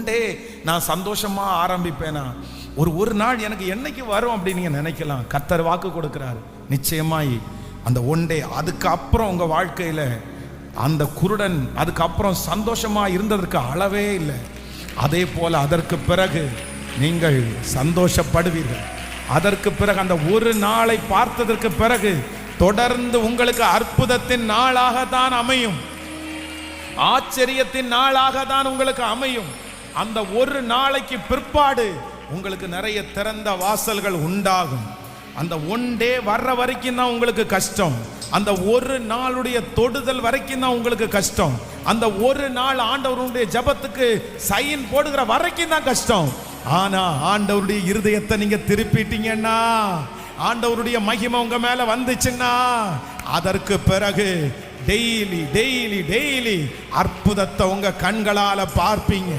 டே நான் சந்தோஷமா ஆரம்பிப்பேனா, ஒரு நாள் எனக்கு என்னைக்கு வரும் அப்படின்னு நீங்க நினைக்கலாம். கர்த்தர் வாக்கு கொடுக்கிறார், நிச்சயமாய் அந்த ஒன் டே. அதுக்கப்புறம் உங்க வாழ்க்கையில அந்த குருடன் அதுக்கப்புறம் சந்தோஷமா இருந்ததற்கு அளவே இல்லை. அதே போல அதற்கு பிறகு நீங்கள் சந்தோஷப்படுவீர்கள். அதற்கு பிறகு அந்த ஒரு நாளை பார்த்ததற்கு பிறகு தொடர்ந்து உங்களுக்கு அற்புதத்தின் நாளாக தான் அமையும், ஆச்சரியத்தின் நாளாக தான் உங்களுக்கு அமையும். அந்த ஒரு நாளைக்கு பிற்பாடு உங்களுக்கு நிறைய திறந்த வாசல்கள் உண்டாகும். அந்த ஒன் டே வர்ற வரைக்கும் தான் உங்களுக்கு கஷ்டம். அந்த ஒரு நாளுடைய தொடுதல் வரைக்கும் தான் உங்களுக்கு கஷ்டம். அந்த ஒரு நாள் ஆண்டவருடைய ஜெபத்துக்கு சைன் போடுகிற வரைக்கும் தான் கஷ்டம். ஆனா ஆண்டவருடைய இருதயத்தை நீங்க திருப்பிட்டீங்கன்னா, ஆண்டவருடைய மகிமை உங்க மேல வந்துச்சுன்னா, அதற்கு பிறகு டெய்லி டெய்லி டெய்லி அற்புதத்தை உங்க கண்களால பார்ப்பீங்க.